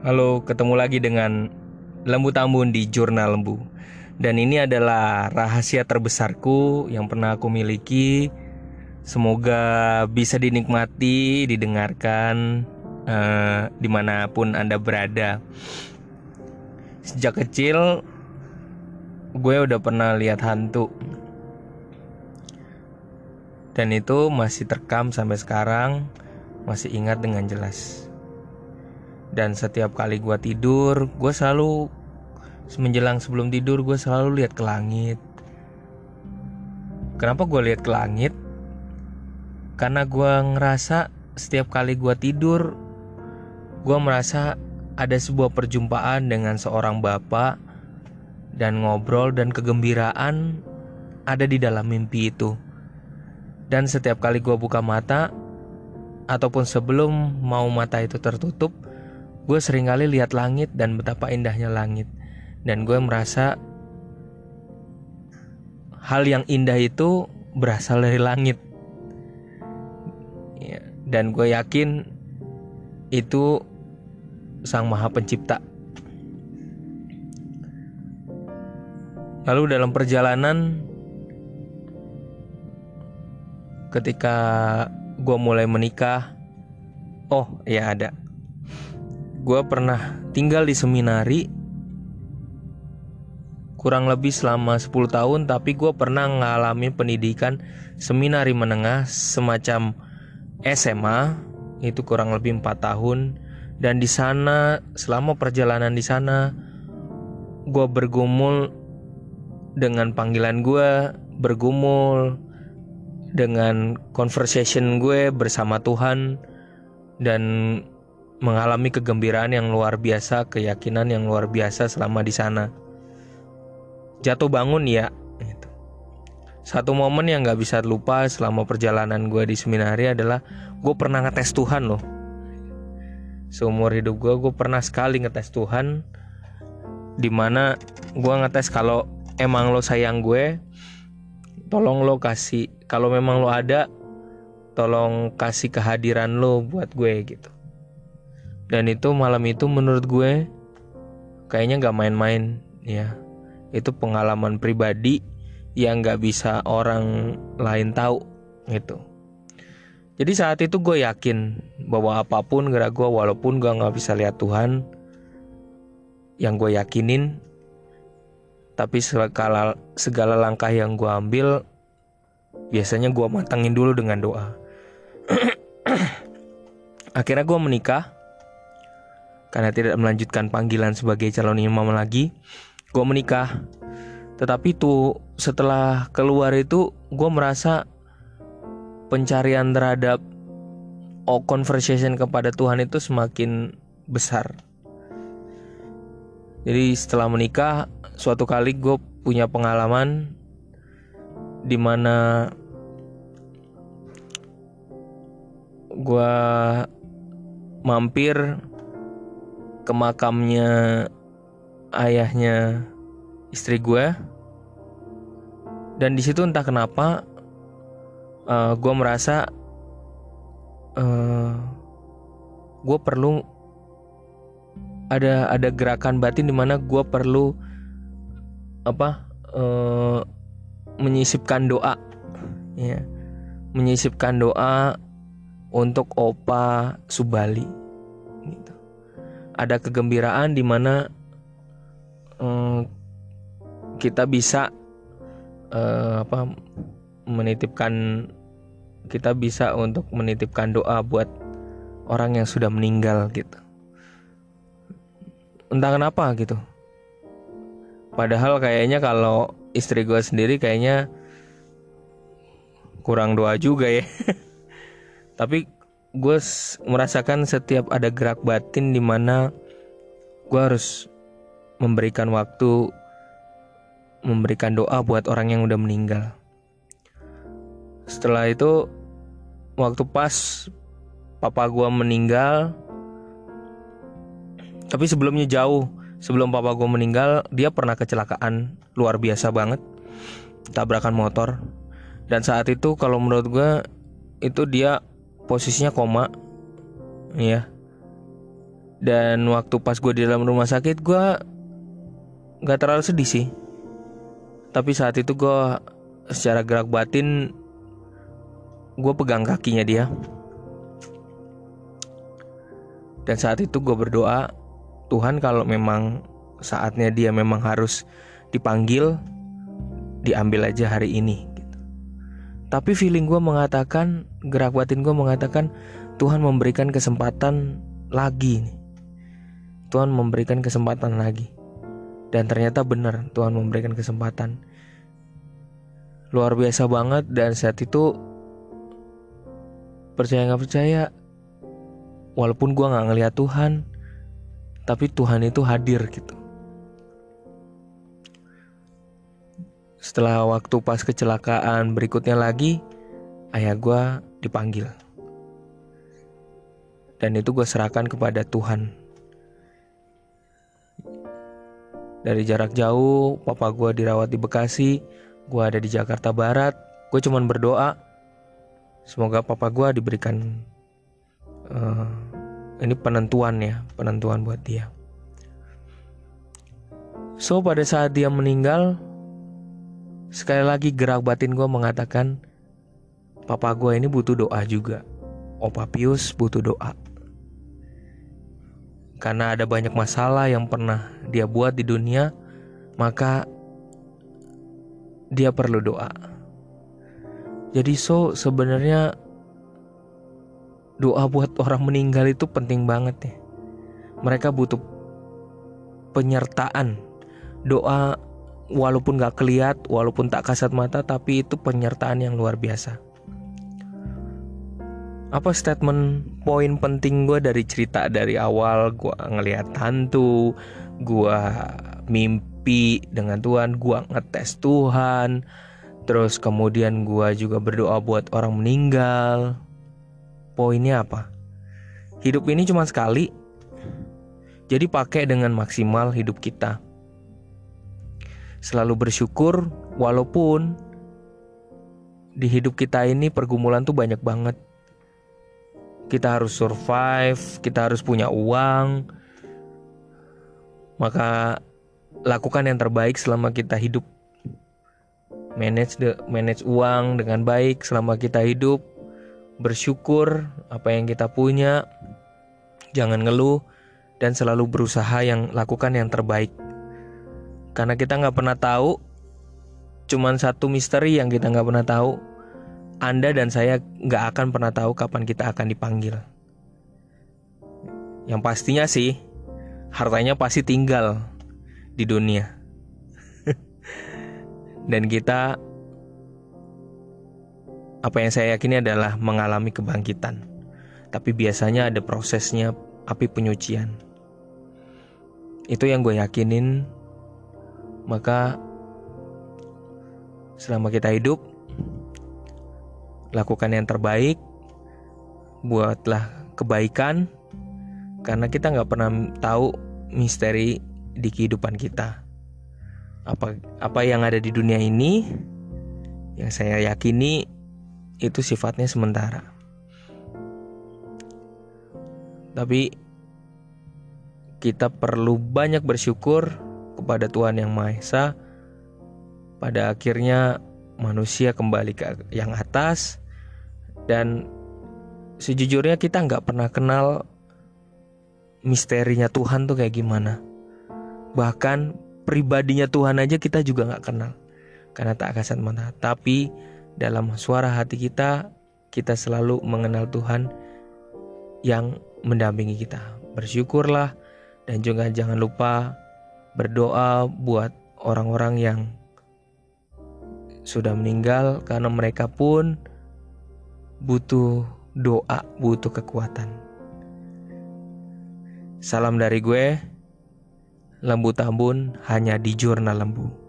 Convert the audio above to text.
Halo, ketemu lagi dengan Lembu Tambun di Jurnal Lembu. Dan ini adalah rahasia terbesarku yang pernah aku miliki. Semoga bisa dinikmati, didengarkan dimanapun Anda berada. Sejak kecil, gue udah pernah lihat hantu. Dan itu masih terekam sampai sekarang, masih ingat dengan jelas. Dan setiap kali gue tidur, gue selalu menjelang sebelum tidur gue selalu lihat ke langit. Kenapa gue lihat ke langit? Karena gue ngerasa setiap kali gue tidur, gue merasa ada sebuah perjumpaan dengan seorang bapak dan ngobrol dan kegembiraan ada di dalam mimpi itu. Dan setiap kali gue buka mata ataupun sebelum mau mata itu tertutup, gue seringkali lihat langit dan betapa indahnya langit. Dan gue merasa hal yang indah itu berasal dari langit ya, dan gue yakin itu Sang Maha Pencipta. Lalu dalam perjalanan, ketika gue mulai menikah, gue pernah tinggal di seminari kurang lebih selama 10 tahun, tapi gue pernah mengalami pendidikan seminari menengah semacam SMA, itu kurang lebih 4 tahun. Dan di sana, selama perjalanan di sana, gue bergumul dengan panggilan gue, bergumul dengan conversation gue bersama Tuhan, dan mengalami kegembiraan yang luar biasa, keyakinan yang luar biasa selama di sana. Jatuh bangun ya gitu. Satu momen yang gak bisa lupa selama perjalanan gue di seminari adalah gue pernah ngetes Tuhan loh. Seumur hidup gue pernah sekali ngetes Tuhan, dimana gue ngetes kalau emang lo sayang gue, tolong lo kasih, kalau memang lo ada, tolong kasih kehadiran lo buat gue gitu. Dan itu malam itu menurut gue kayaknya gak main-main ya. Itu pengalaman pribadi yang gak bisa orang lain tahu gitu. Jadi saat itu gue yakin bahwa apapun gerak gue, walaupun gue gak bisa lihat Tuhan, yang gue yakinin, tapi segala langkah yang gue ambil, biasanya gue matangin dulu dengan doa. Akhirnya gue menikah karena tidak melanjutkan panggilan sebagai calon imam lagi. Gue menikah, tetapi tuh setelah keluar itu gue merasa pencarian terhadap conversation kepada Tuhan itu semakin besar. Jadi setelah menikah, suatu kali gue punya pengalaman di mana gue mampir ke makamnya ayahnya istri gue, dan di situ entah kenapa gue merasa gue perlu ada gerakan batin di mana gue perlu menyisipkan doa ya, menyisipkan doa untuk Opa Subali gitu. Ada kegembiraan di mana kita bisa kita bisa untuk menitipkan doa buat orang yang sudah meninggal gitu. Entah kenapa gitu. Padahal kayaknya kalau istri gue sendiri kayaknya kurang doa juga ya. Tapi gue merasakan setiap ada gerak batin di mana gue harus memberikan waktu, memberikan doa buat orang yang udah meninggal. Setelah itu, waktu pas papa gue meninggal, tapi sebelumnya jauh, sebelum papa gue meninggal, dia pernah kecelakaan luar biasa banget, tabrakan motor. Dan saat itu kalau menurut gue itu dia posisinya koma, ya. Dan waktu pas gue di dalam rumah sakit, gue gak terlalu sedih sih. Tapi saat itu gue secara gerak batin, gue pegang kakinya dia. Dan saat itu gue berdoa, Tuhan kalau memang saatnya dia memang harus dipanggil, diambil aja hari ini gitu. Tapi feeling gue mengatakan, gerak batin gue mengatakan, Tuhan memberikan kesempatan lagi nih. Tuhan memberikan kesempatan lagi. Dan ternyata benar, Tuhan memberikan kesempatan. Luar biasa banget. Dan saat itu, percaya gak percaya, walaupun gue gak ngeliat Tuhan, tapi Tuhan itu hadir gitu. Setelah waktu pas kecelakaan berikutnya lagi, ayah gue dipanggil. Dan itu gue serahkan kepada Tuhan. Dari jarak jauh, papa gue dirawat di Bekasi, gue ada di Jakarta Barat. Gue cuman berdoa, semoga papa gue diberikan ini penentuan buat dia. So pada saat dia meninggal, sekali lagi gerak batin gue mengatakan, papa gue ini butuh doa juga. Opa Pius butuh doa. Karena ada banyak masalah yang pernah dia buat di dunia, maka dia perlu doa. Jadi sebenarnya doa buat orang meninggal itu penting banget ya. Mereka butuh penyertaan. Doa walaupun gak kelihat, walaupun tak kasat mata, tapi itu penyertaan yang luar biasa. Apa statement poin penting gue dari cerita dari awal? Gue ngelihat hantu, gue mimpi dengan Tuhan, gue ngetes Tuhan, terus kemudian gue juga berdoa buat orang meninggal. Poinnya apa? Hidup ini cuma sekali, jadi pakai dengan maksimal hidup kita. Selalu bersyukur walaupun di hidup kita ini pergumulan tuh banyak banget. Kita harus survive, kita harus punya uang. Maka lakukan yang terbaik selama kita hidup. Manage uang dengan baik selama kita hidup. Bersyukur apa yang kita punya. Jangan ngeluh dan selalu berusaha lakukan yang terbaik. Karena kita gak pernah tahu. Cuman satu misteri yang kita gak pernah tahu. Anda dan saya gak akan pernah tahu kapan kita akan dipanggil. Yang pastinya sih, hartanya pasti tinggal di dunia. Dan kita, apa yang saya yakini adalah mengalami kebangkitan. Tapi biasanya ada prosesnya, api penyucian. Itu yang gue yakinin. Maka selama kita hidup, lakukan yang terbaik, buatlah kebaikan, karena kita gak pernah tahu misteri di kehidupan kita. Apa yang ada di dunia ini, yang saya yakini itu sifatnya sementara. Tapi kita perlu banyak bersyukur kepada Tuhan Yang Maha Esa. Pada akhirnya manusia kembali ke yang atas. Dan sejujurnya kita gak pernah kenal misterinya Tuhan tuh kayak gimana. Bahkan pribadinya Tuhan aja kita juga gak kenal, karena tak kasat mata. Tapi dalam suara hati kita selalu mengenal Tuhan yang mendampingi kita. Bersyukurlah, dan juga jangan lupa berdoa buat orang-orang yang sudah meninggal, karena mereka pun butuh doa, butuh kekuatan. Salam dari gue, Lembu Tambun, hanya di Jurnal Lembu.